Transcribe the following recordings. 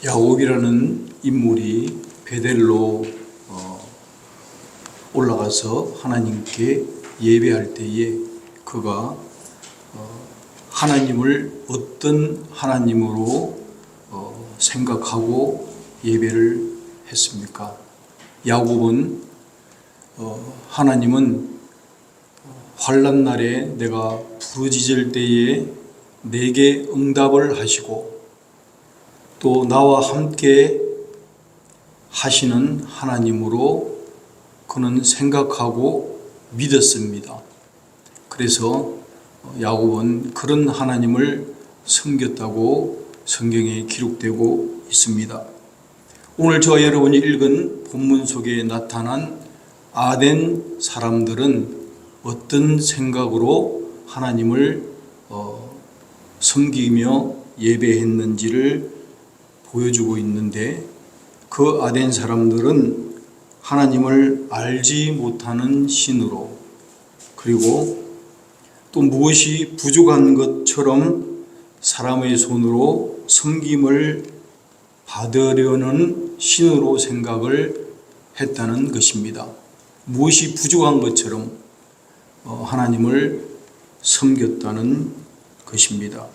야곱이라는 인물이 베델로 올라가서 하나님께 예배할 때에 그가 하나님을 어떤 하나님으로 생각하고 예배를 했습니까? 야곱은 하나님은 환난 날에 내가 부르짖을 때에 내게 응답을 하시고 또 나와 함께 하시는 하나님으로 그는 생각하고 믿었습니다. 그래서 야곱은 그런 하나님을 섬겼다고 성경에 기록되고 있습니다. 오늘 저와 여러분이 읽은 본문 속에 나타난 아덴 사람들은 어떤 생각으로 하나님을 섬기며 예배했는지를 보여주고 있는데, 그 아덴 사람들은 하나님을 알지 못하는 신으로, 그리고 또 무엇이 부족한 것처럼 사람의 손으로 섬김을 받으려는 신으로 생각을 했다는 것입니다. 무엇이 부족한 것처럼 하나님을 섬겼다는 것입니다.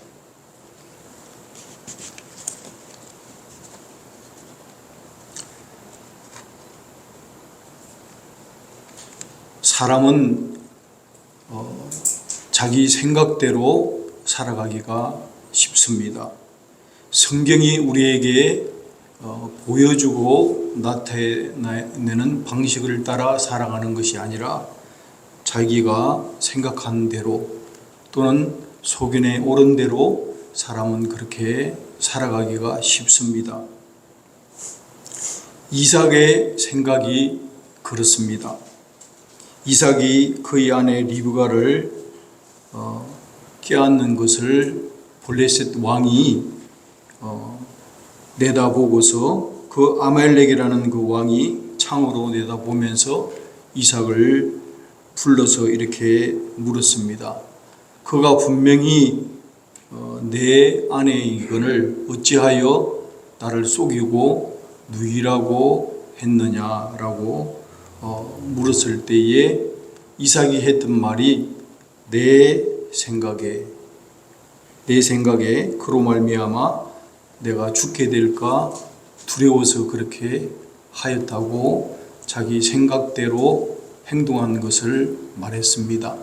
사람은 자기 생각대로 살아가기가 쉽습니다. 성경이 우리에게 보여주고 나타내는 방식을 따라 살아가는 것이 아니라 자기가 생각한 대로 또는 소견에 옳은 대로 사람은 그렇게 살아가기가 쉽습니다. 이삭의 생각이 그렇습니다. 이삭이 그의 아내 리브가를 껴안는 것을 블레셋 왕이 내다보고서 그 아말렉이라는 그 왕이 창으로 내다보면서 이삭을 불러서 이렇게 물었습니다. 그가 분명히 내 아내이거늘 어찌하여 나를 속이고 누이라고 했느냐라고 물었을 때에 이삭이 했던 말이 내 생각에 그로 말미암아 내가 죽게 될까 두려워서 그렇게 하였다고 자기 생각대로 행동한 것을 말했습니다.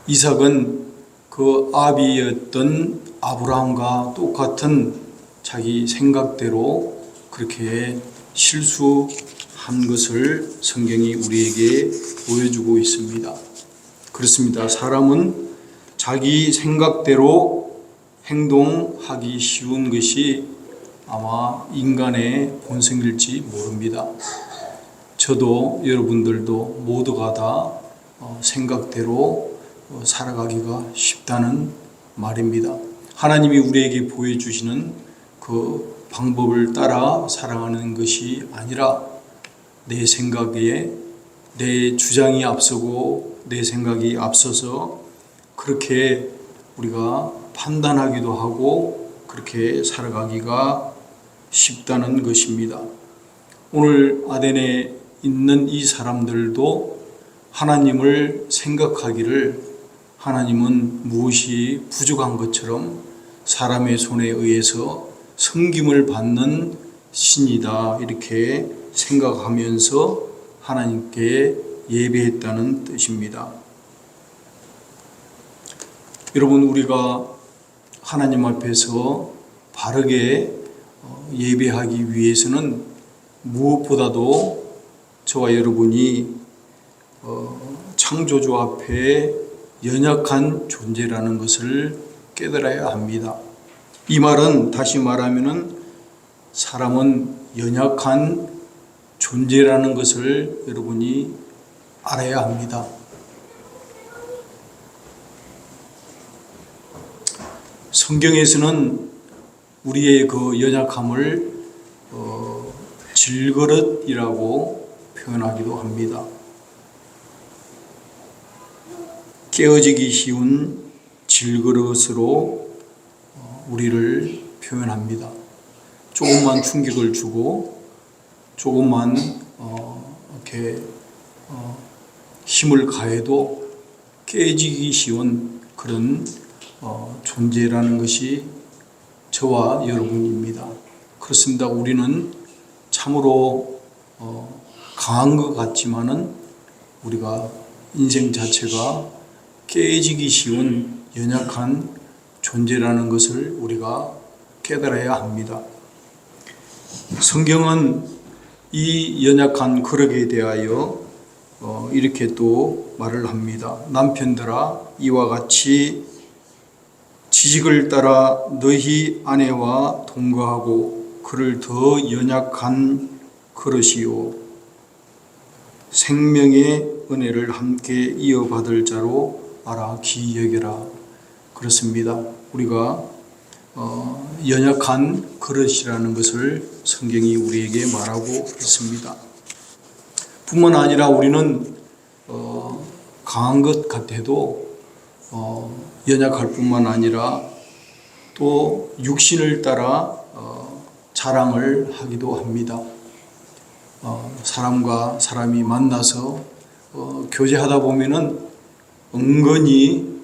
이삭은 그 아비였던 아브라함과 똑같은 자기 생각대로 그렇게 실수한 것을 성경이 우리에게 보여주고 있습니다. 그렇습니다. 사람은 자기 생각대로 행동하기 쉬운 것이 아마 인간의 본성일지 모릅니다. 저도 여러분들도 모두가 다 생각대로 살아가기가 쉽다는 말입니다. 하나님이 우리에게 보여주시는 그 방법을 따라 살아가는 것이 아니라 내 생각에 내 주장이 앞서고 내 생각이 앞서서 그렇게 우리가 판단하기도 하고 그렇게 살아가기가 쉽다는 것입니다. 오늘 아덴에 있는 이 사람들도 하나님을 생각하기를 하나님은 무엇이 부족한 것처럼 사람의 손에 의해서 섬김을 받는 신이다 이렇게 생각하면서 하나님께 예배했다는 뜻입니다. 여러분, 우리가 하나님 앞에서 바르게 예배하기 위해서는 무엇보다도 저와 여러분이 창조주 앞에 연약한 존재라는 것을 깨달아야 합니다. 이 말은 다시 말하면은 사람은 연약한 존재라는 것을 여러분이 알아야 합니다. 성경에서는 우리의 그 연약함을 질그릇이라고 표현하기도 합니다. 깨어지기 쉬운 질그릇으로 우리를 표현합니다. 조금만 충격을 주고 조금만 이렇게 힘을 가해도 깨지기 쉬운 그런 존재라는 것이 저와 여러분입니다. 그렇습니다. 우리는 참으로 강한 것 같지만은 우리가 인생 자체가 깨지기 쉬운 연약한 존재라는 것을 우리가 깨달아야 합니다. 성경은 이 연약한 그릇에 대하여 이렇게 또 말을 합니다. 남편들아, 이와 같이 지식을 따라 너희 아내와 동거하고 그를 더 연약한 그릇이요 생명의 은혜를 함께 이어받을 자로 알아 귀히 여겨라. 그렇습니다. 우리가 연약한 그릇이라는 것을 성경이 우리에게 말하고 있습니다. 뿐만 아니라 우리는 강한 것 같아도 연약할 뿐만 아니라 또 육신을 따라 자랑을 하기도 합니다. 사람과 사람이 만나서 교제하다 보면은 은근히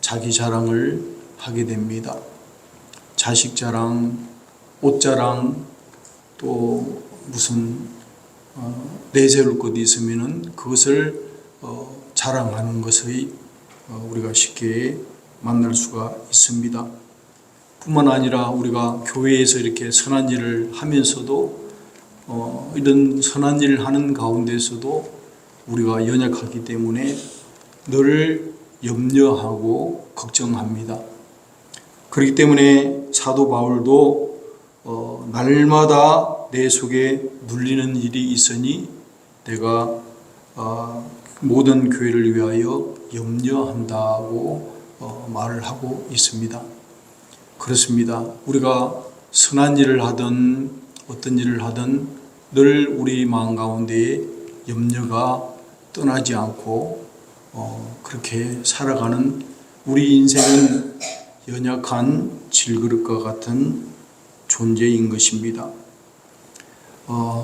자기 자랑을 하게 됩니다. 자식 자랑, 옷 자랑, 또 무슨 내세울 것 있으면은 그것을 자랑하는 것의 우리가 쉽게 만날 수가 있습니다. 뿐만 아니라 우리가 교회에서 이렇게 선한 일을 하면서도 이런 선한 일을 하는 가운데서도 우리가 연약하기 때문에 늘 염려하고 걱정합니다. 그렇기 때문에 사도 바울도 날마다 내 속에 눌리는 일이 있으니 내가 모든 교회를 위하여 염려한다고 말을 하고 있습니다. 그렇습니다. 우리가 선한 일을 하든 어떤 일을 하든 늘 우리 마음 가운데에 염려가 떠나지 않고 그렇게 살아가는 우리 인생은 연약한 질그릇과 같은 존재인 것입니다.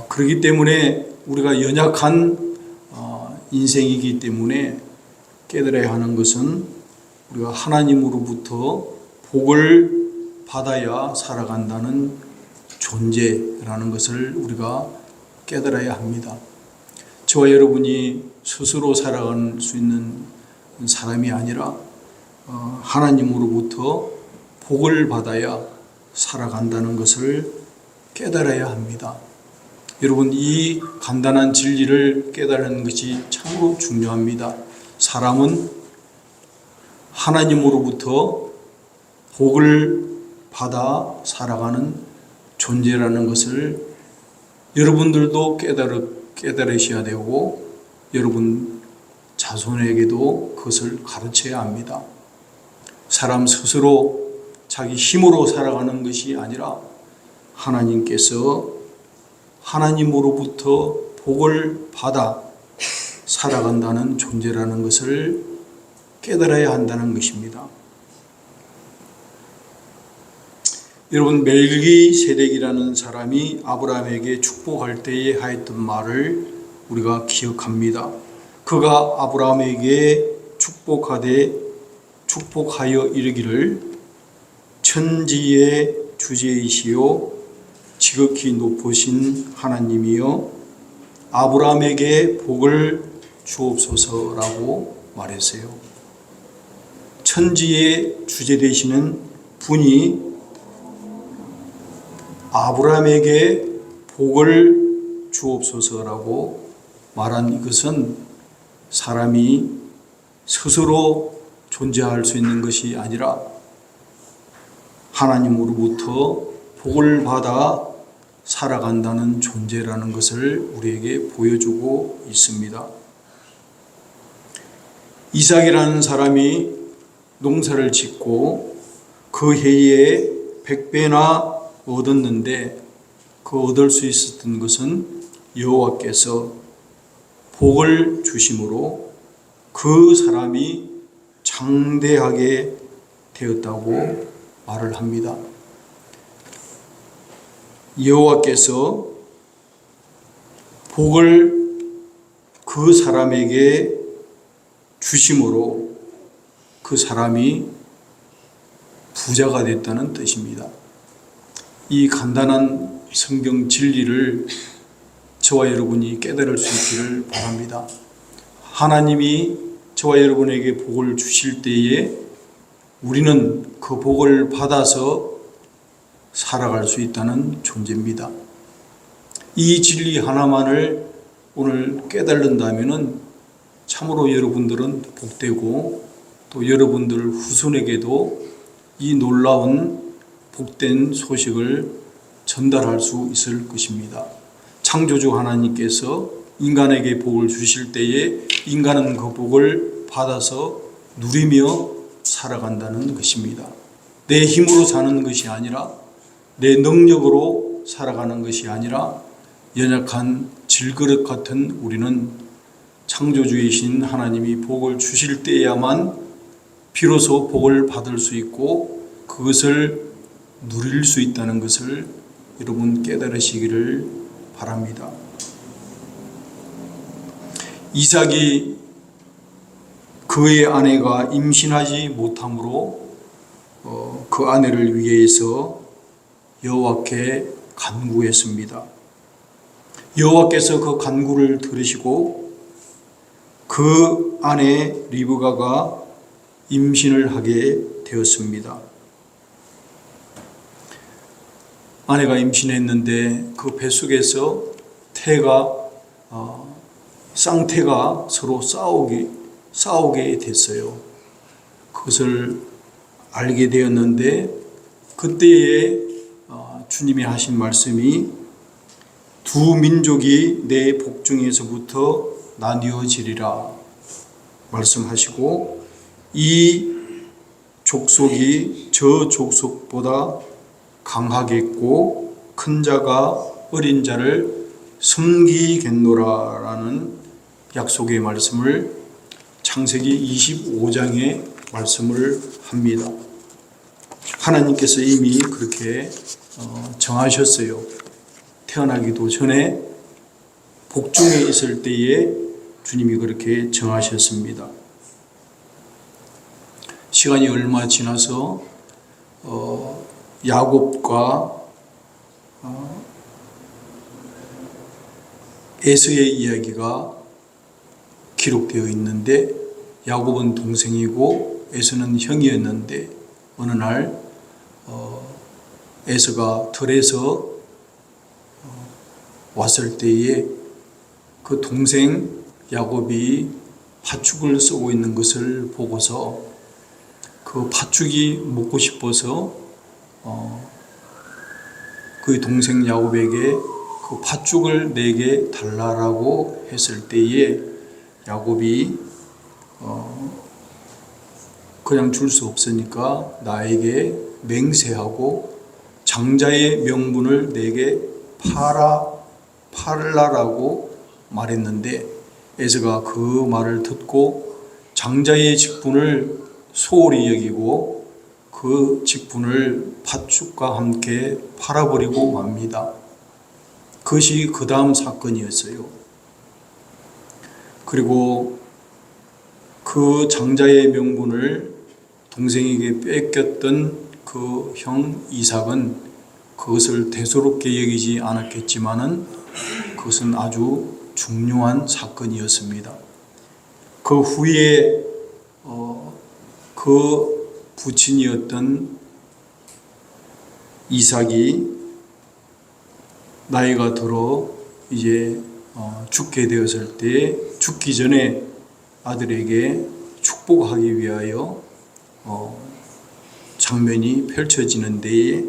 그렇기 때문에 우리가 연약한 인생이기 때문에 깨달아야 하는 것은 우리가 하나님으로부터 복을 받아야 살아간다는 존재라는 것을 우리가 깨달아야 합니다. 저와 여러분이 스스로 살아갈 수 있는 사람이 아니라 하나님으로부터 복을 받아야 살아간다는 것을 깨달아야 합니다. 여러분, 이 간단한 진리를 깨달는 것이 참으로 중요합니다. 사람은 하나님으로부터 복을 받아 살아가는 존재라는 것을 여러분들도 깨달으셔야 되고 여러분 자손에게도 그것을 가르쳐야 합니다. 사람 스스로 자기 힘으로 살아가는 것이 아니라 하나님께서 하나님으로부터 복을 받아 살아간다는 존재라는 것을 깨달아야 한다는 것입니다. 여러분, 멜기세덱이라는 사람이 아브라함에게 축복할 때에 하였던 말을 우리가 기억합니다. 그가 아브라함에게 축복하여 이르기를 천지의 주제이시요 지극히 높으신 하나님이여 아브라함에게 복을 주옵소서라고 말했어요. 천지의 주제 되시는 분이 아브라함에게 복을 주옵소서라고 말한 이것은 사람이 스스로 존재할 수 있는 것이 아니라 하나님으로부터 복을 받아 살아간다는 존재라는 것을 우리에게 보여주고 있습니다. 이삭이라는 사람이 농사를 짓고 그 해에 100배나 얻었는데 그 얻을 수 있었던 것은 여호와께서 복을 주심으로 그 사람이 장대하게 되었다고 말을 합니다. 여호와께서 복을 그 사람에게 주심으로 그 사람이 부자가 됐다는 뜻입니다. 이 간단한 성경 진리를 저와 여러분이 깨달을 수 있기를 바랍니다. 하나님이 저와 여러분에게 복을 주실 때에 우리는 그 복을 받아서 살아갈 수 있다는 존재입니다. 이 진리 하나만을 오늘 깨달는다면 참으로 여러분들은 복되고 또 여러분들 후손에게도 이 놀라운 복된 소식을 전달할 수 있을 것입니다. 창조주 하나님께서 인간에게 복을 주실 때에 인간은 그 복을 받아서 누리며 살아간다는 것입니다. 내 힘으로 사는 것이 아니라 내 능력으로 살아가는 것이 아니라 연약한 질그릇 같은 우리는 창조주이신 하나님이 복을 주실 때야만 비로소 복을 받을 수 있고 그것을 누릴 수 있다는 것을 여러분 깨달으시기를 바랍니다. 이삭이 그의 아내가 임신하지 못함으로 그 아내를 위해서 여호와께 간구했습니다. 여호와께서 그 간구를 들으시고 그 아내 리브가가 임신을 하게 되었습니다. 아내가 임신했는데 그 뱃속에서 쌍태가 서로 싸우게 됐어요. 그것을 알게 되었는데 그때에 주님이 하신 말씀이 두 민족이 내 복중에서부터 나뉘어지리라 말씀하시고 이 족속이 저 족속보다 강하겠고 큰 자가 어린 자를 섬기겠노라라는 약속의 말씀을 창세기 25장에 말씀을 합니다. 하나님께서 이미 그렇게 정하셨어요. 태어나기도 전에 복중에 있을 때에 주님이 그렇게 정하셨습니다. 시간이 얼마 지나서 야곱과 에서의 이야기가 기록되어 있는데 야곱은 동생이고 에서는 형이었는데 어느 날 에서가 들에서 왔을 때에 그 동생 야곱이 팥죽을 쏘고 있는 것을 보고서 그 팥죽이 먹고 싶어서 그 동생 야곱에게 그 팥죽을 내게 달라라고 했을 때에 야곱이 그냥 줄 수 없으니까 나에게 맹세하고 장자의 명분을 내게 팔라라고 말했는데 에서가 그 말을 듣고 장자의 직분을 소홀히 여기고 그 직분을 팥죽과 함께 팔아버리고 맙니다. 그것이 그 다음 사건이었어요. 그리고 그 장자의 명분을 동생에게 뺏겼던 그 형 이삭은 그것을 대수롭게 여기지 않았겠지만은 그것은 아주 중요한 사건이었습니다. 그 후에 그 부친이었던 이삭이 나이가 들어 이제 죽게 되었을 때 죽기 전에 아들에게 축복하기 위하여 장면이 펼쳐지는 데에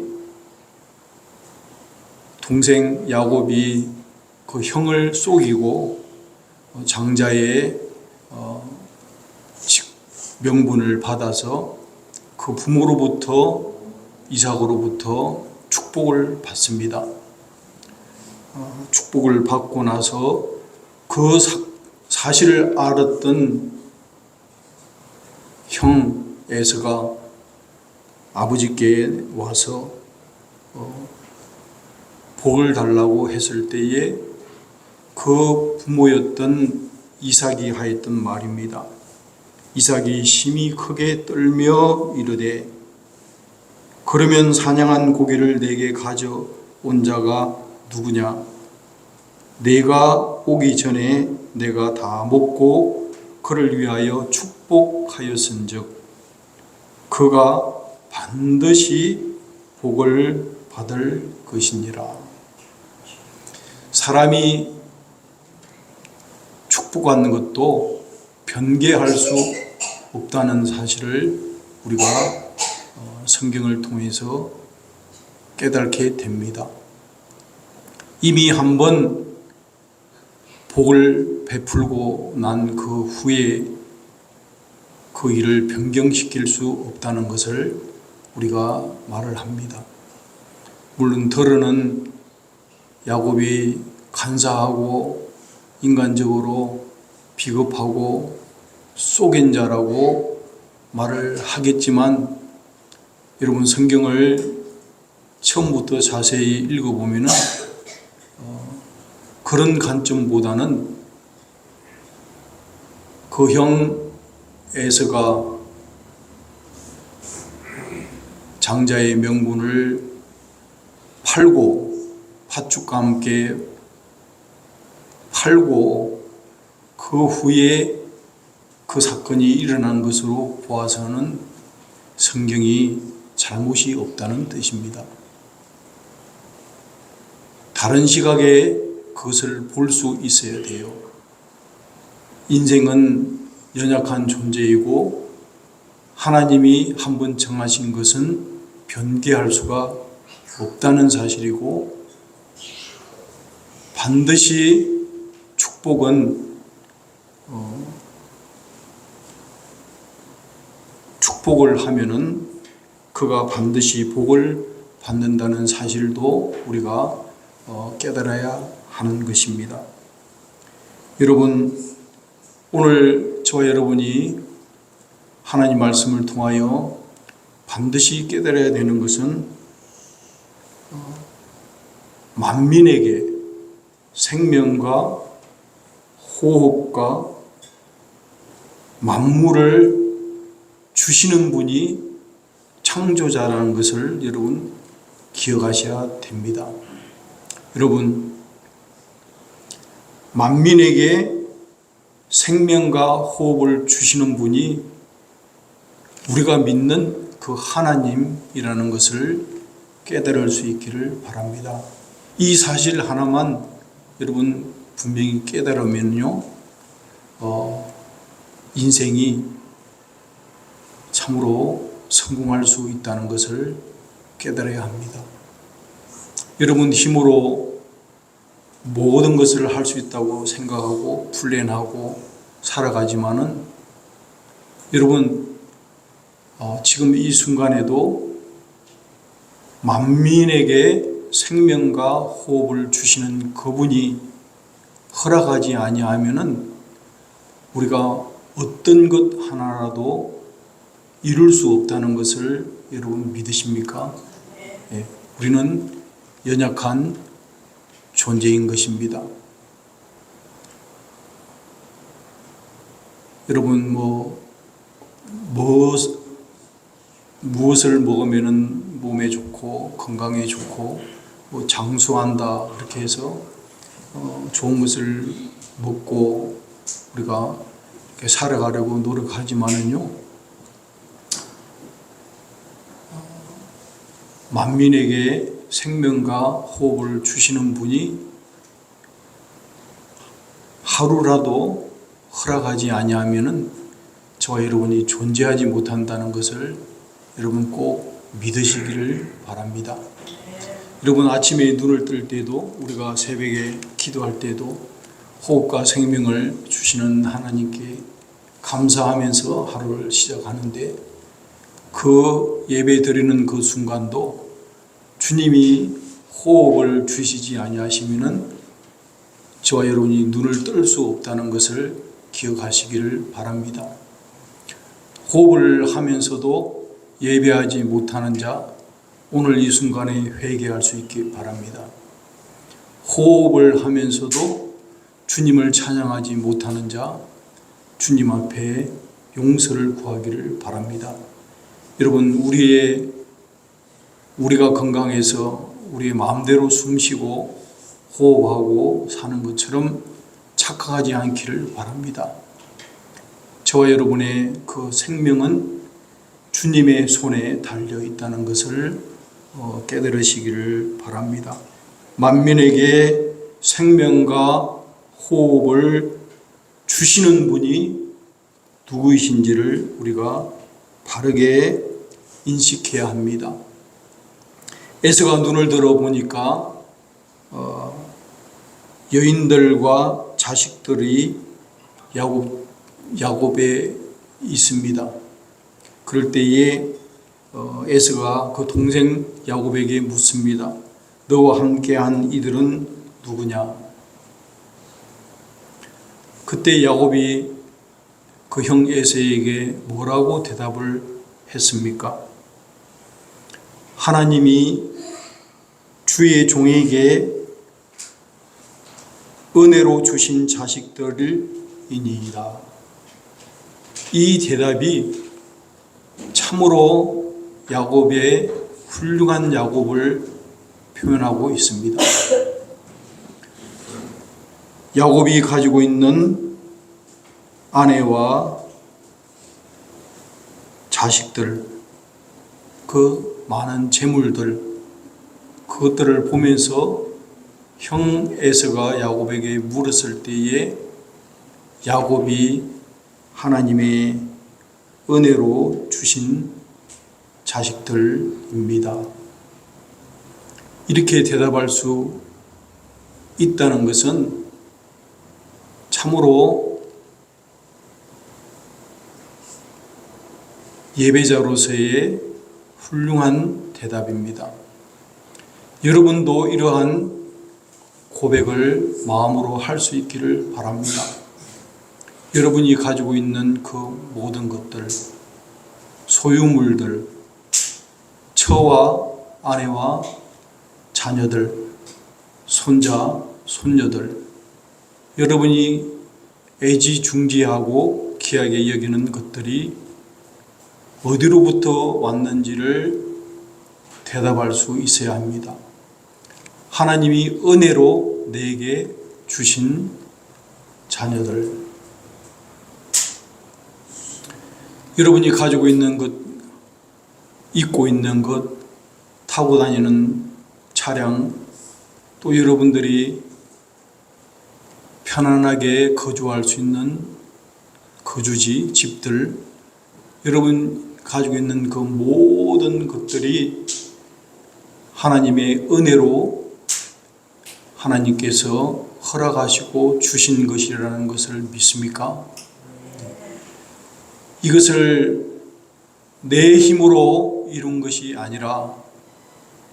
동생 야곱이 그 형을 속이고 장자의 명분을 받아서 그 부모로부터 이삭으로부터 축복을 받습니다. 축복을 받고 나서 그 사실을 알았던 형 에서가 아버지께 와서 복을 달라고 했을 때에 그 부모였던 이삭이 하였던 말입니다. 이삭이 심히 크게 떨며 이르되 그러면 사냥한 고기를 내게 가져온 자가 누구냐? 내가 오기 전에 내가 다 먹고 그를 위하여 축복하였은즉 그가 반드시 복을 받을 것이니라. 사람이 축복받는 것도 변개할 수 없다는 사실을 우리가 성경을 통해서 깨닫게 됩니다. 이미 한번 복을 베풀고 난 그 후에 그 일을 변경시킬 수 없다는 것을 우리가 말을 합니다. 물론 더러는 야곱이 간사하고 인간적으로 비겁하고 속인 자라고 말을 하겠지만 여러분 성경을 처음부터 자세히 읽어보면 그런 관점보다는 그 형 에서가 장자의 명분을 팔고 팥죽과 함께 팔고 그 후에 그 사건이 일어난 것으로 보아서는 성경이 잘못이 없다는 뜻입니다. 다른 시각에 그것을 볼 수 있어야 돼요. 인생은 연약한 존재이고 하나님이 한번 정하신 것은 변개할 수가 없다는 사실이고 반드시 축복은 축복을 하면은 그가 반드시 복을 받는다는 사실도 우리가 깨달아야 하는 것입니다. 여러분, 오늘 저와 여러분이 하나님 말씀을 통하여 반드시 깨달아야 되는 것은 만민에게 생명과 호흡과 만물을 주시는 분이 창조자라는 것을 여러분 기억하셔야 됩니다. 여러분, 만민에게 생명과 호흡을 주시는 분이 우리가 믿는 그 하나님이라는 것을 깨달을 수 있기를 바랍니다. 이 사실 하나만 여러분 분명히 깨달으면요, 인생이 참으로 성공할 수 있다는 것을 깨달아야 합니다. 여러분 힘으로 모든 것을 할 수 있다고 생각하고 플랜하고 살아가지만은 여러분 지금 이 순간에도 만민에게 생명과 호흡을 주시는 그분이 허락하지 아니하면은 우리가 어떤 것 하나라도 이룰 수 없다는 것을 여러분 믿으십니까? 예, 우리는 연약한 존재인 것입니다. 여러분 무엇을 먹으면은 몸에 좋고 건강에 좋고 장수한다 이렇게 해서 좋은 것을 먹고 우리가 이렇게 살아가려고 노력하지만은요, 만민에게 생명과 호흡을 주시는 분이 하루라도 허락하지 아니하면은 저와 여러분이 존재하지 못한다는 것을 여러분 꼭 믿으시기를 바랍니다. 여러분 아침에 눈을 뜰 때도 우리가 새벽에 기도할 때도 호흡과 생명을 주시는 하나님께 감사하면서 하루를 시작하는데 그 예배 드리는 그 순간도 주님이 호흡을 주시지 아니하시면은 저와 여러분이 눈을 뜰 수 없다는 것을 기억하시기를 바랍니다. 호흡을 하면서도 예배하지 못하는 자, 오늘 이 순간에 회개할 수 있기 바랍니다. 호흡을 하면서도 주님을 찬양하지 못하는 자, 주님 앞에 용서를 구하기를 바랍니다. 여러분, 우리가 건강해서 우리의 마음대로 숨쉬고 호흡하고 사는 것처럼 착각하지 않기를 바랍니다. 저와 여러분의 그 생명은 주님의 손에 달려 있다는 것을 깨달으시기를 바랍니다. 만민에게 생명과 호흡을 주시는 분이 누구이신지를 우리가 바르게 인식해야 합니다. 에서가 눈을 들어보니까 여인들과 자식들이 야곱에 있습니다. 그럴 때에 에서가 그 동생 야곱에게 묻습니다. 너와 함께한 이들은 누구냐? 그때 야곱이 그 형 에서에게 뭐라고 대답을 했습니까? 하나님이 주의 종에게 은혜로 주신 자식들이니이다. 이 대답이 참으로 야곱의 훌륭한 야곱을 표현하고 있습니다. 야곱이 가지고 있는 아내와 자식들, 그 많은 재물들, 그것들을 보면서 형 에서가 야곱에게 물었을 때에 야곱이 하나님의 은혜로 주신 자식들입니다. 이렇게 대답할 수 있다는 것은 참으로 예배자로서의 훌륭한 대답입니다. 여러분도 이러한 고백을 마음으로 할 수 있기를 바랍니다. 여러분이 가지고 있는 그 모든 것들, 소유물들, 처와 아내와 자녀들, 손자, 손녀들, 여러분이 애지중지하고 귀하게 여기는 것들이 어디로부터 왔는지를 대답할 수 있어야 합니다. 하나님이 은혜로 내게 주신 자녀들, 여러분이 가지고 있는 것, 입고 있는 것, 타고 다니는 차량, 또 여러분들이 편안하게 거주할 수 있는 거주지, 집들, 여러분 가지고 있는 그 모든 것들이 하나님의 은혜로 하나님께서 허락하시고 주신 것이라는 것을 믿습니까? 이것을 내 힘으로 이룬 것이 아니라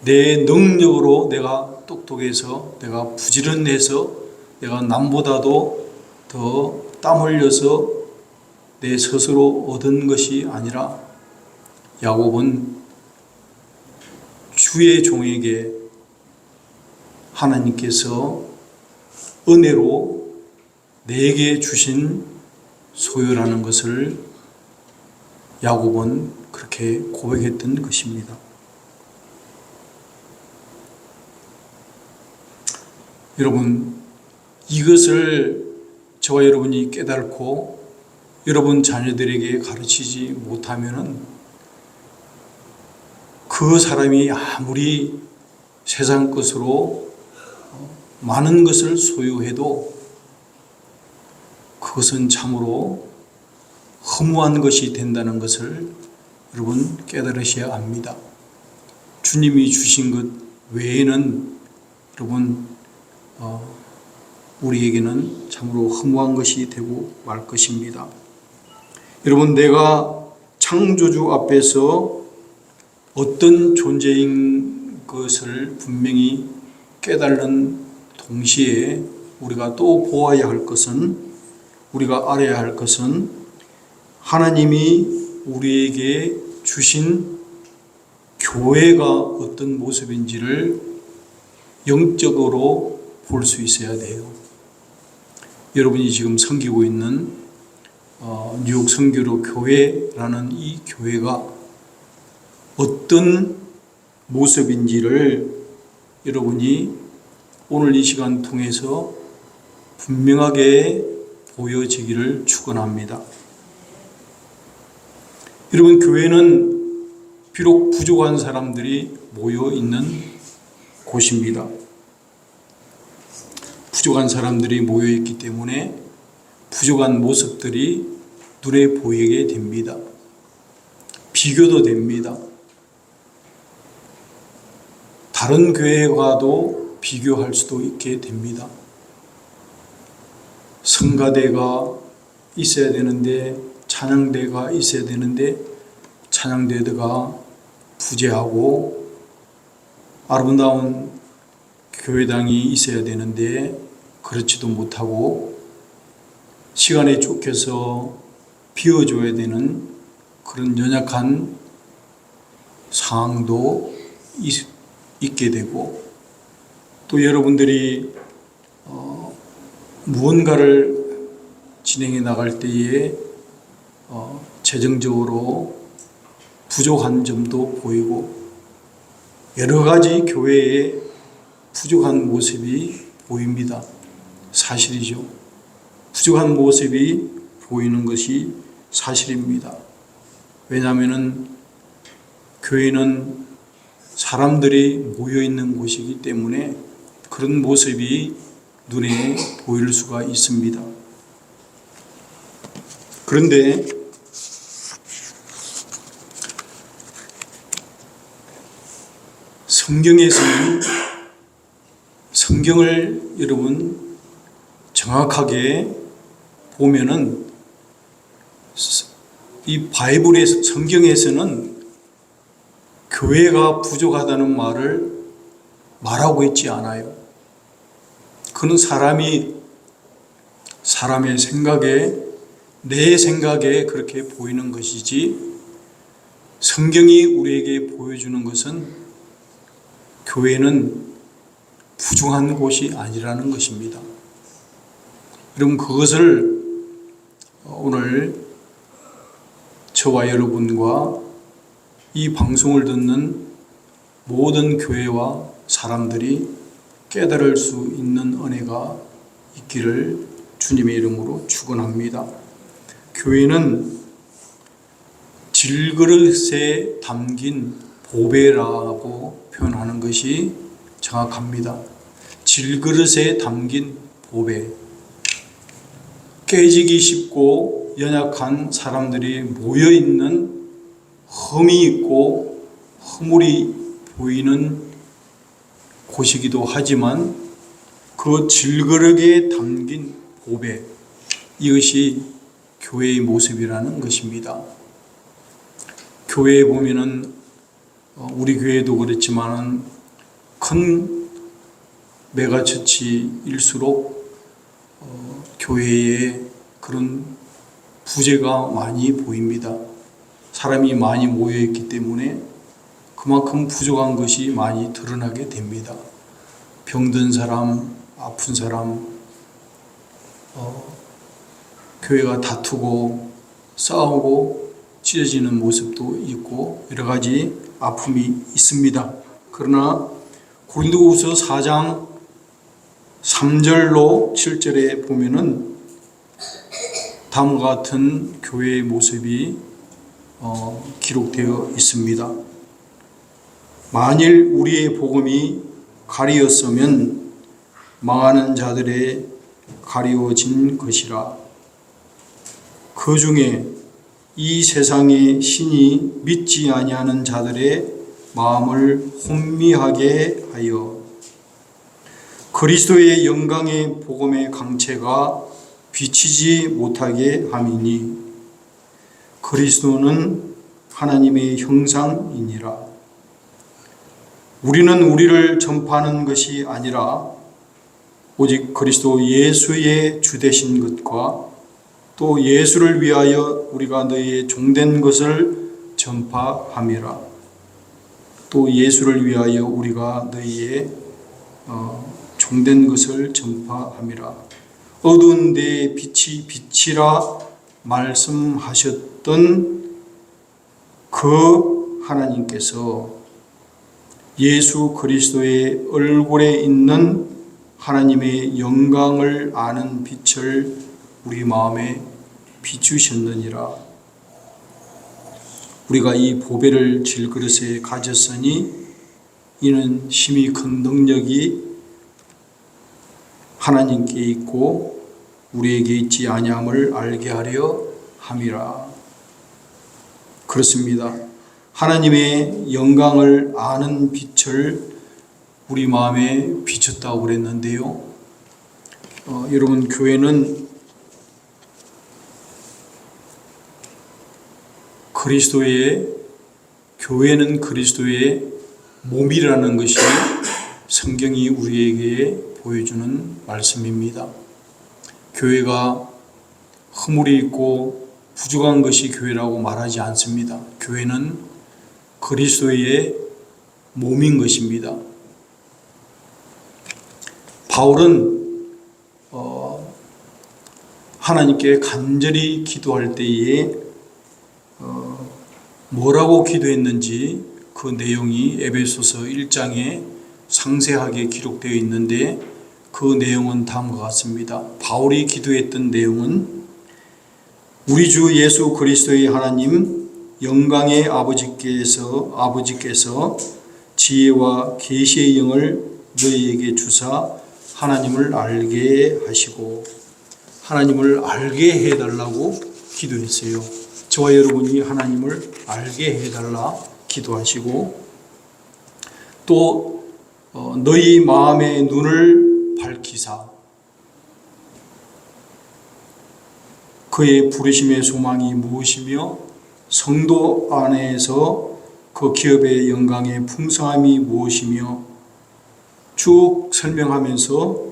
내 능력으로 내가 똑똑해서 내가 부지런해서 내가 남보다도 더 땀 흘려서 내 스스로 얻은 것이 아니라 야곱은 주의 종에게 하나님께서 은혜로 내게 주신 소유라는 것을 야곱은 그렇게 고백했던 것입니다. 여러분, 이것을 저와 여러분이 깨닫고 여러분 자녀들에게 가르치지 못하면은 그 사람이 아무리 세상 것으로 많은 것을 소유해도 그것은 참으로 허무한 것이 된다는 것을 여러분 깨달으셔야 합니다. 주님이 주신 것 외에는 여러분 우리에게는 참으로 허무한 것이 되고 말 것입니다. 여러분, 내가 창조주 앞에서 어떤 존재인 것을 분명히 깨달는 동시에 우리가 또 보아야 할 것은, 우리가 알아야 할 것은 하나님이 우리에게 주신 교회가 어떤 모습인지를 영적으로 볼 수 있어야 돼요. 여러분이 지금 섬기고 있는 뉴욕 선교로 교회라는 이 교회가 어떤 모습인지를 여러분이 오늘 이 시간 통해서 분명하게 보여지기를 축원합니다. 여러분, 교회는 비록 부족한 사람들이 모여 있는 곳입니다. 부족한 사람들이 모여 있기 때문에 부족한 모습들이 눈에 보이게 됩니다. 비교도 됩니다. 다른 교회와도 비교할 수도 있게 됩니다. 성가대가 있어야 되는데, 찬양대가 있어야 되는데 찬양대가 부재하고, 아름다운 교회당이 있어야 되는데 그렇지도 못하고, 시간에 쫓겨서 비워줘야 되는 그런 연약한 상황도 있게 되고, 또 여러분들이 무언가를 진행해 나갈 때에 재정적으로 부족한 점도 보이고, 여러 가지 교회에 부족한 모습이 보입니다. 사실이죠. 부족한 모습이 보이는 것이 사실입니다. 왜냐하면 교회는 사람들이 모여 있는 곳이기 때문에 그런 모습이 눈에 보일 수가 있습니다. 그런데 성경에서는, 성경을 여러분 정확하게 보면은, 이 바이블의 성경에서는 교회가 부족하다는 말을 말하고 있지 않아요. 그는 사람의 생각에, 내 생각에 그렇게 보이는 것이지, 성경이 우리에게 보여주는 것은 교회는 부족한 곳이 아니라는 것입니다. 여러분, 그것을 오늘 저와 여러분과 이 방송을 듣는 모든 교회와 사람들이 깨달을 수 있는 은혜가 있기를 주님의 이름으로 축원합니다. 교회는 질그릇에 담긴 보배라고 표현하는 것이 정확합니다. 질그릇에 담긴 보배. 깨지기 쉽고 연약한 사람들이 모여있는, 흠이 있고 허물이 보이는 곳이기도 하지만, 그 질그릇에 담긴 보배, 이것이 교회의 모습이라는 것입니다. 교회에 보면은, 우리 교회도 그렇지만 큰 메가처치일수록 교회에 그런 부재가 많이 보입니다. 사람이 많이 모여있기 때문에 그만큼 부족한 것이 많이 드러나게 됩니다. 병든 사람, 아픈 사람, 교회가 다투고 싸우고 찢어지는 모습도 있고 여러 가지 아픔이 있습니다. 그러나 고린도후서 4장 3절로 7절에 보면은 다음과 같은 교회의 모습이 기록되어 있습니다. 만일 우리의 복음이 가리었으면 망하는 자들의 가리워진 것이라. 그 중에 이 세상의 신이 믿지 아니하는 자들의 마음을 혼미하게 하여 그리스도의 영광의 복음의 강체가 비치지 못하게 함이니, 그리스도는 하나님의 형상이니라. 우리는 우리를 전파하는 것이 아니라 오직 그리스도 예수의 주되신 것과 또 예수를 위하여 우리가 너희의 종된 것을 전파함이라. 또 예수를 위하여 우리가 너희의 종된 것을 전파함이라. 어두운 데에 빛이 빛이라 말씀하셨던 그 하나님께서 예수 그리스도의 얼굴에 있는 하나님의 영광을 아는 빛을 우리 마음에 비추셨느니라. 우리가 이 보배를 질그릇에 가졌으니 이는 심히 큰 능력이 하나님께 있고 우리에게 있지 아니함을 알게 하려 함이라. 그렇습니다. 하나님의 영광을 아는 빛을 우리 마음에 비췄다고 그랬는데요. 여러분, 교회는 그리스도의 몸이라는 것이 성경이 우리에게 보여주는 말씀입니다. 교회가 허물이 있고 부족한 것이 교회라고 말하지 않습니다. 교회는 그리스도의 몸인 것입니다. 바울은 하나님께 간절히 기도할 때에 뭐라고 기도했는지 그 내용이 에베소서 1장에 상세하게 기록되어 있는데 그 내용은 다음과 같습니다. 바울이 기도했던 내용은 우리 주 예수 그리스도의 하나님 영광의 아버지께서 지혜와 계시의 영을 너희에게 주사 하나님을 알게 하시고 하나님을 알게 해달라고 기도했어요. 저와 여러분이 하나님을 알게 해달라 기도하시고 또 너희 마음의 눈을 밝히사 그의 부르심의 소망이 무엇이며 성도 안에서 그 기업의 영광의 풍성함이 무엇이며 쭉 설명하면서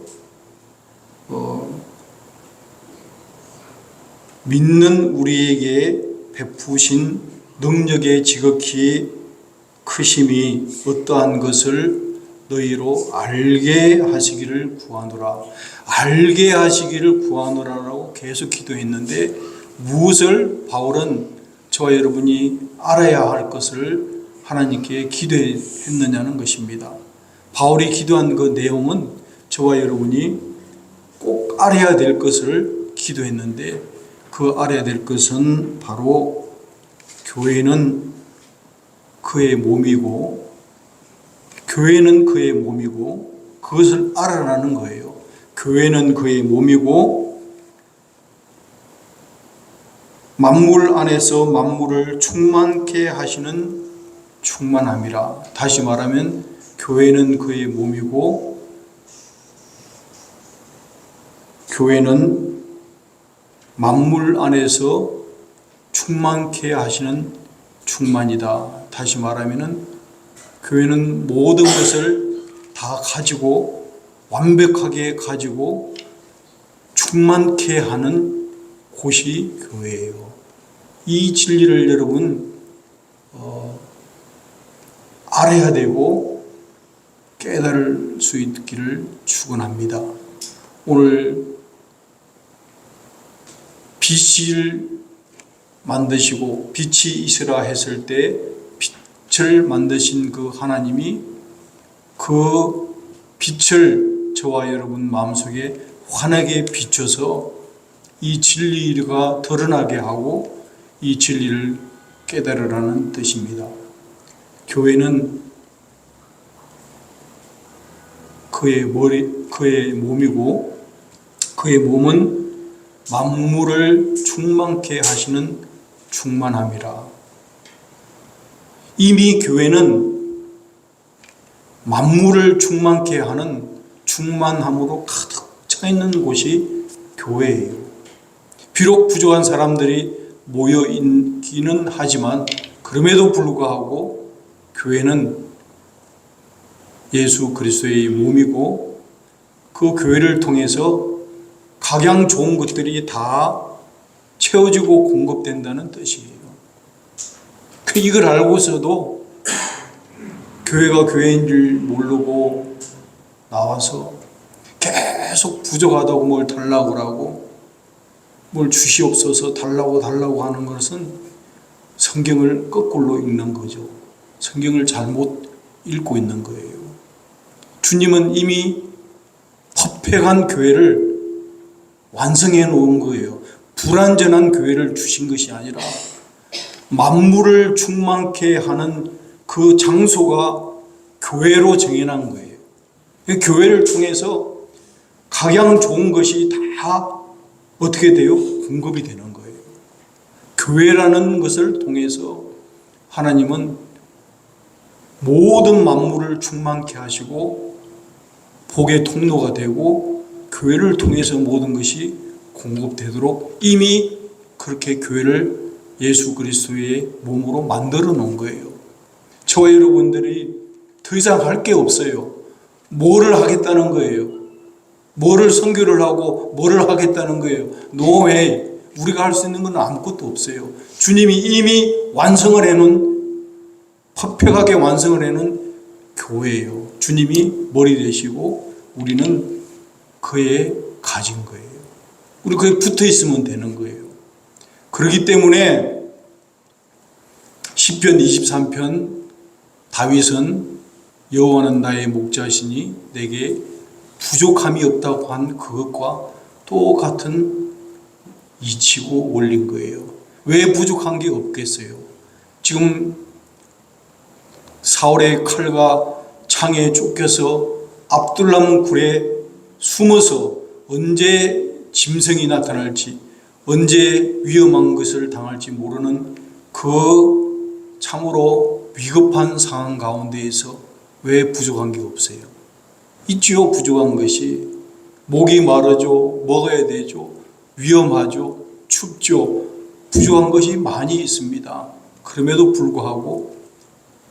믿는 우리에게 베푸신 능력의 지극히 크심이 어떠한 것을 너희로 알게 하시기를 구하노라. 알게 하시기를 구하노라라고 계속 기도했는데 무엇을 바울은 저와 여러분이 알아야 할 것을 하나님께 기도했느냐는 것입니다. 바울이 기도한 그 내용은 저와 여러분이 꼭 알아야 될 것을 기도했는데 그 알아야 될 것은 바로 교회는 그의 몸이고 그것을 알아라는 거예요. 교회는 그의 몸이고 만물 안에서 만물을 충만케 하시는 충만함이라. 다시 말하면 교회는 그의 몸이고 교회는 만물 안에서 충만케 하시는 충만이다. 다시 말하면 교회는 모든 것을 다 가지고 완벽하게 가지고 충만케 하는 곳이 교회예요. 이 진리를 여러분 알아야 되고 깨달을 수 있기를 축원합니다. 오늘 빛을 만드시고 빛이 있으라 했을 때 빛을 만드신 그 하나님이 그 빛을 저와 여러분 마음속에 환하게 비춰서 이 진리가 드러나게 하고 이 진리를 깨달으라는 뜻입니다. 교회는 그의 몸이고 그의 몸은 만물을 충만케 하시는 충만함이라. 이미 교회는 만물을 충만케 하는 충만함으로 가득 차 있는 곳이 교회예요. 비록 부족한 사람들이 모여 있기는 하지만 그럼에도 불구하고 교회는 예수 그리스도의 몸이고 그 교회를 통해서 각양 좋은 것들이 다 채워지고 공급된다는 뜻이에요. 이걸 알고서도 교회가 교회인 줄 모르고 나와서 계속 부족하다고 뭘 달라고 하고 뭘 주시옵소서 달라고 하는 것은 성경을 거꾸로 읽는 거죠. 성경을 잘못 읽고 있는 거예요. 주님은 이미 퍼펙트한 교회를 완성해 놓은 거예요. 불완전한 교회를 주신 것이 아니라 만물을 충만케 하는 그 장소가 교회로 정해놓은 거예요. 교회를 통해서 가장 좋은 것이 다 어떻게 돼요? 공급이 되는 거예요. 교회라는 것을 통해서 하나님은 모든 만물을 충만케 하시고 복의 통로가 되고 교회를 통해서 모든 것이 공급되도록 이미 그렇게 교회를 예수 그리스도의 몸으로 만들어 놓은 거예요. 저와 여러분들이 더 이상 할 게 없어요. 뭐를 하겠다는 거예요? 뭐를 선교를 하고 뭐를 하겠다는 거예요? No way. 우리가 할 수 있는 건 아무것도 없어요. 주님이 이미 완성을 해놓은, 퍼펙트하게 완성을 해놓은 교회예요. 주님이 머리 되시고 우리는 그에 가진 거예요. 우리 그에 붙어 있으면 되는 거예요. 그렇기 때문에 시편 23편 다윗은 여호와는 나의 목자시니 내게 부족함이 없다고 한 그것과 똑같은 이치고 올린 거예요. 왜 부족한 게 없겠어요? 지금 사울의 칼과 창에 쫓겨서 압둘람 굴에 숨어서 언제 짐승이 나타날지, 언제 위험한 것을 당할지 모르는 그 참으로 위급한 상황 가운데에서 왜 부족한 게 없어요? 있지요. 부족한 것이. 목이 마르죠. 먹어야 되죠. 위험하죠. 춥죠. 부족한 것이 많이 있습니다. 그럼에도 불구하고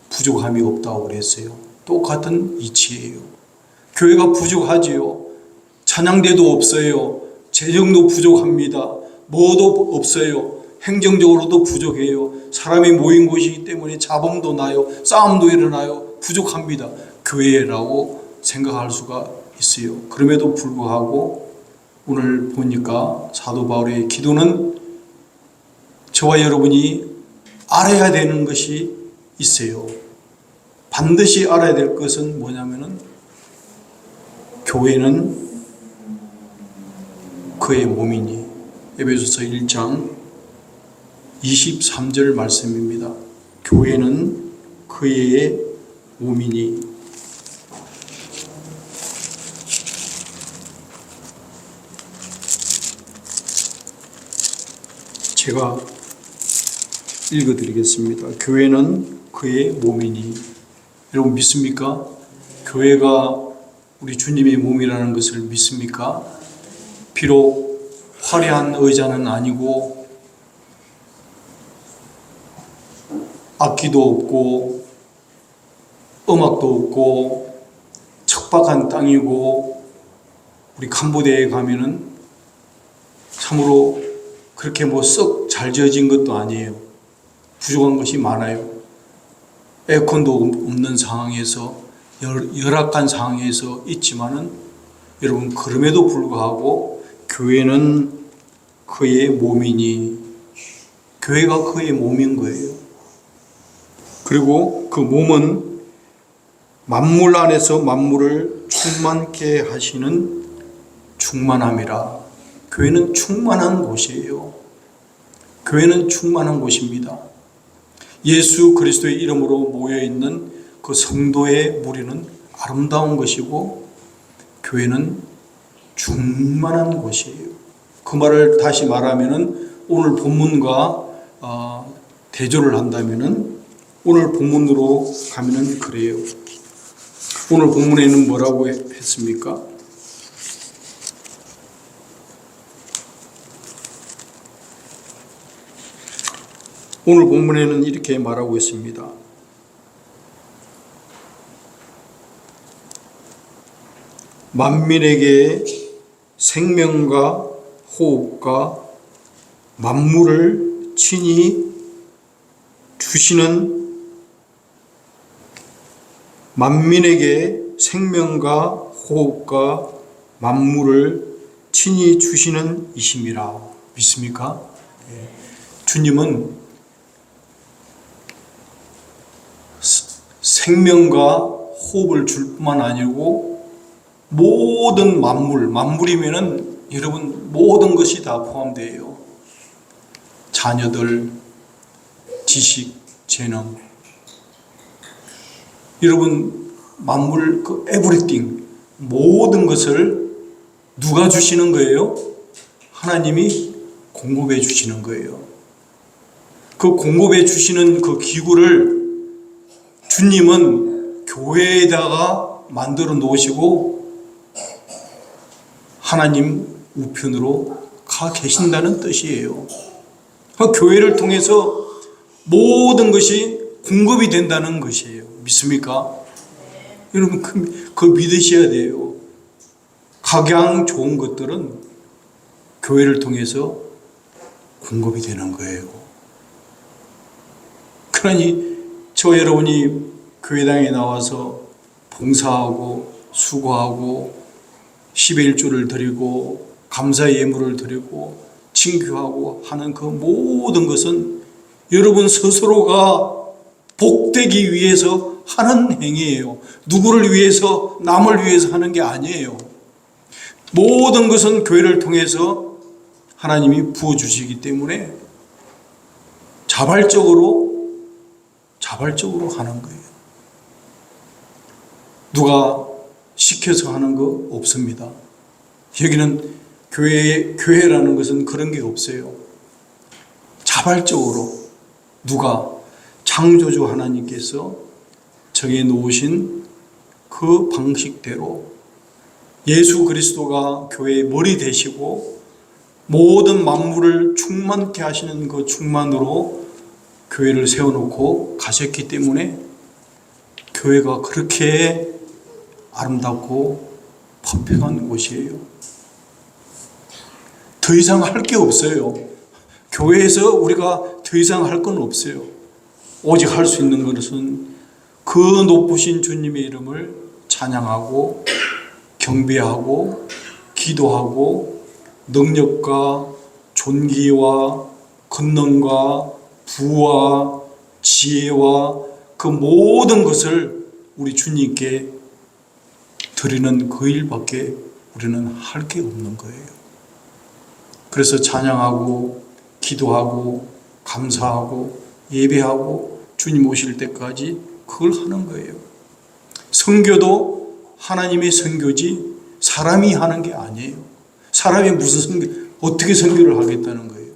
부족함이 없다고 그랬어요. 똑같은 이치예요. 교회가 부족하지요. 찬양대도 없어요. 재정도 부족합니다. 뭐도 없어요. 행정적으로도 부족해요. 사람이 모인 곳이기 때문에 자범도 나요. 싸움도 일어나요. 부족합니다. 교회라고 생각할 수가 있어요. 그럼에도 불구하고 오늘 보니까 사도 바울의 기도는 저와 여러분이 알아야 되는 것이 있어요. 반드시 알아야 될 것은 뭐냐면은 교회는 그의 몸이니. 에베소서 1장 23절 말씀입니다. 교회는 그의 몸이니. 제가 읽어드리겠습니다. 교회는 그의 몸이니. 여러분 믿습니까? 교회가 우리 주님의 몸이라는 것을 믿습니까? 비록 화려한 의자는 아니고 악기도 없고 음악도 없고 척박한 땅이고 우리 캄보디아에 가면은 참으로 그렇게 뭐 썩 잘 지어진 것도 아니에요. 부족한 것이 많아요. 에어컨도 없는 상황에서 열악한 상황에서 있지만은 여러분 그럼에도 불구하고 교회는 그의 몸이니. 교회가 그의 몸인 거예요. 그리고 그 몸은 만물 안에서 만물을 충만케 하시는 충만함이라. 교회는 충만한 곳이에요. 교회는 충만한 곳입니다. 예수 그리스도의 이름으로 모여있는 그 성도의 무리는 아름다운 것이고 교회는 충만한 곳이에요. 그 말을 다시 말하면은 오늘 본문과 대조를 한다면은 오늘 본문으로 가면은 그래요. 오늘 본문에는 뭐라고 했습니까? 오늘 본문에는 이렇게 말하고 있습니다. 만민에게 생명과 호흡과 만물을 친히 주시는 만민에게 생명과 호흡과 만물을 친히 주시는 이심이라. 믿습니까? 주님은 생명과 호흡을 줄 뿐만 아니고 모든 만물이면은 여러분 모든 것이 다 포함되어요. 자녀들, 지식, 재능. 여러분 만물 그 에브리띵 모든 것을 누가 주시는 거예요? 하나님이 공급해 주시는 거예요. 그 공급해 주시는 그 기구를 주님은 교회에다가 만들어 놓으시고 하나님 우편으로 가 계신다는 뜻이에요. 그 교회를 통해서 모든 것이 공급이 된다는 것이에요. 믿습니까? 여러분 그 믿으셔야 돼요. 각양 좋은 것들은 교회를 통해서 공급이 되는 거예요. 그러니 저 여러분이 교회당에 나와서 봉사하고 수고하고 10의 1조를 드리고 감사의 예물을 드리고 친교하고 하는 그 모든 것은 여러분 스스로가 복되기 위해서 하는 행위예요. 누구를 위해서, 남을 위해서 하는 게 아니에요. 모든 것은 교회를 통해서 하나님이 부어주시기 때문에 자발적으로 하는 거예요. 누가 시켜서 하는 거 없습니다. 여기는 교회라는 것은 그런 게 없어요. 자발적으로 누가 창조주 하나님께서 정해 놓으신 그 방식대로 예수 그리스도가 교회의 머리 되시고 모든 만물을 충만케 하시는 그 충만으로 교회를 세워놓고 가셨기 때문에 교회가 그렇게 아름답고 퍼펙트한 곳이에요. 더 이상 할 게 없어요. 교회에서 우리가 더 이상 할 건 없어요. 오직 할 수 있는 것은 그 높으신 주님의 이름을 찬양하고 경배하고 기도하고 능력과 존귀와 권능과 부와 지혜와 그 모든 것을 우리 주님께 드리는 그 일밖에 우리는 할 게 없는 거예요. 그래서 찬양하고 기도하고 감사하고 예배하고 주님 오실 때까지 그걸 하는 거예요. 선교도 하나님의 선교지 사람이 하는 게 아니에요. 사람이 무슨 어떻게 선교를 하겠다는 거예요?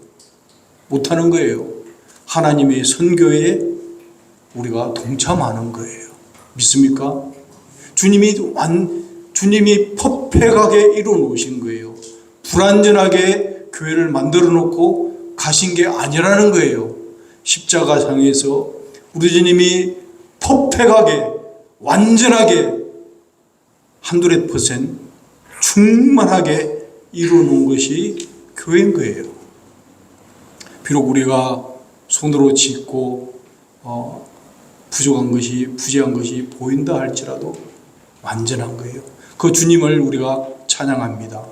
못하는 거예요. 하나님의 선교에 우리가 동참하는 거예요. 믿습니까? 주님이 퍼펙하게 이루어 놓으신 거예요. 불완전하게 교회를 만들어 놓고 가신 게 아니라는 거예요. 십자가상에서 우리 주님이 퍼펙하게 완전하게 100% 충만하게 이루어 놓은 것이 교회인 거예요. 비록 우리가 손으로 짓고 부족한 것이 부재한 것이 보인다 할지라도 완전한 거예요. 그 주님을 우리가 찬양합니다.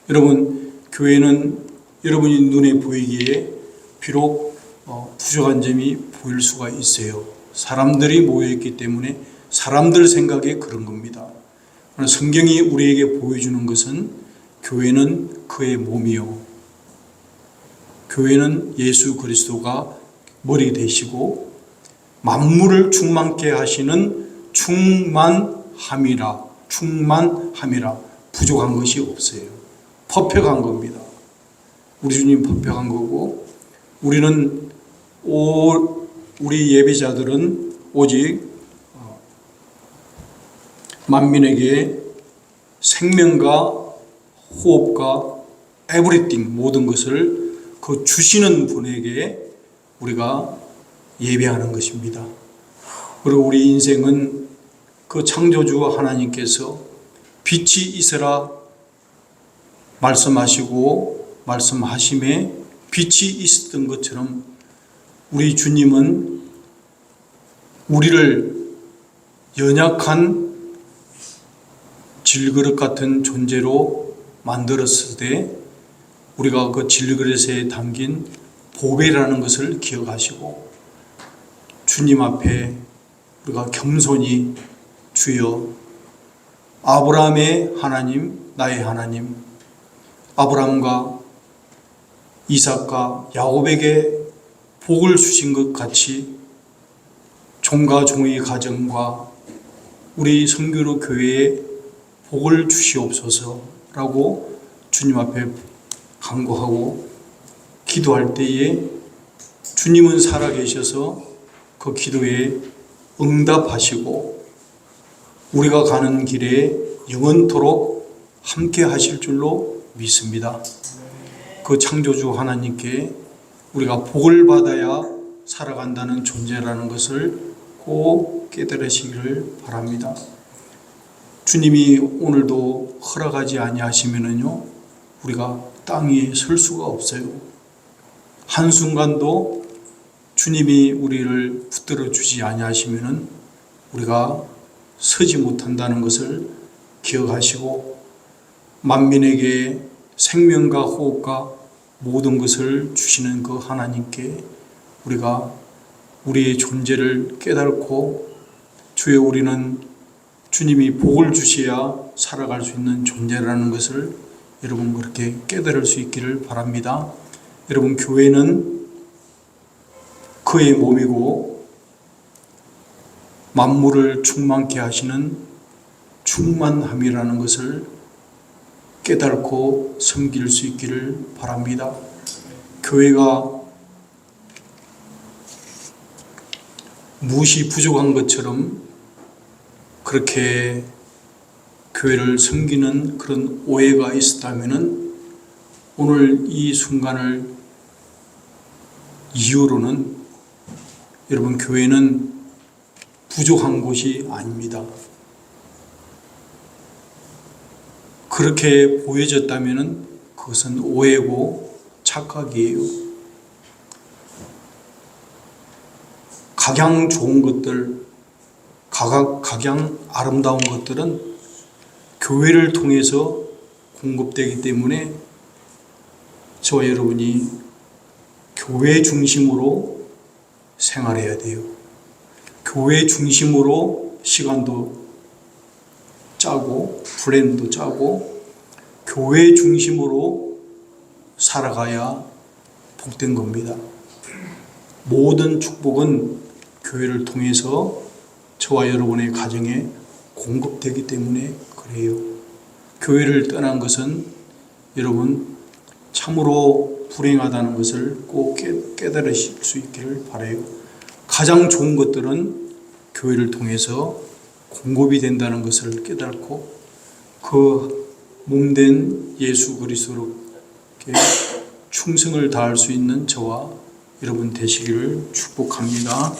여러분 교회는 여러분이 눈에 보이기에 비록 부족한 점이 보일 수가 있어요. 사람들이 모여있기 때문에 사람들 생각에 그런 겁니다. 그러나 성경이 우리에게 보여주는 것은 교회는 그의 몸이요. 교회는 예수 그리스도가 머리 되시고 만물을 충만케 하시는 충만함이라 부족한 것이 없어요. 퍼펙트한 겁니다. 우리 주님 퍼펙트한 거고 우리 예배자들은 오직 만민에게 생명과 호흡과 에브리띵 모든 것을 그 주시는 분에게 우리가 예배하는 것입니다. 그리고 우리 인생은 그 창조주 하나님께서 빛이 있으라 말씀하심에 빛이 있었던 것처럼 우리 주님은 우리를 연약한 질그릇 같은 존재로 만들었을 때 우리가 그 질그릇에 담긴 보배라는 것을 기억하시고 주님 앞에 우리가 겸손히 주여 아브라함의 하나님, 나의 하나님, 아브라함과 이삭과 야곱에게 복을 주신 것 같이 종과 종의 가정과 우리 성교로 교회에 복을 주시옵소서라고 주님 앞에 간구하고 기도할 때에 주님은 살아계셔서 그 기도에 응답하시고 우리가 가는 길에 영원토록 함께 하실 줄로 믿습니다. 그 창조주 하나님께 우리가 복을 받아야 살아간다는 존재라는 것을 꼭 깨달으시기를 바랍니다. 주님이 오늘도 허락하지 아니하시면은요, 우리가 땅 위에 설 수가 없어요. 한순간도 주님이 우리를 붙들어 주지 아니하시면은 우리가 서지 못한다는 것을 기억하시고 만민에게 생명과 호흡과 모든 것을 주시는 그 하나님께 우리가 우리의 존재를 깨닫고 주여 우리는 주님이 복을 주셔야 살아갈 수 있는 존재라는 것을 여러분 그렇게 깨달을 수 있기를 바랍니다. 여러분 교회는 그의 몸이고 만물을 충만케 하시는 충만함이라는 것을 깨닫고 섬길 수 있기를 바랍니다. 교회가 무엇이 부족한 것처럼 그렇게 교회를 섬기는 그런 오해가 있었다면 오늘 이 순간을 이유로는 여러분 교회는 부족한 곳이 아닙니다. 그렇게 보여졌다면 그것은 오해고 착각이에요. 각양 좋은 것들, 각양 아름다운 것들은 교회를 통해서 공급되기 때문에 저와 여러분이 교회 중심으로 생활해야 돼요. 교회 중심으로 시간도 짜고 플랜도 짜고 교회 중심으로 살아가야 복된 겁니다. 모든 축복은 교회를 통해서 저와 여러분의 가정에 공급되기 때문에 그래요. 교회를 떠난 것은 여러분 참으로 불행하다는 것을 꼭 깨달으실 수 있기를 바라요. 가장 좋은 것들은 교회를 통해서 공급이 된다는 것을 깨닫고 그 몸된 예수 그리스도께 충성을 다할 수 있는 저와 여러분 되시기를 축복합니다.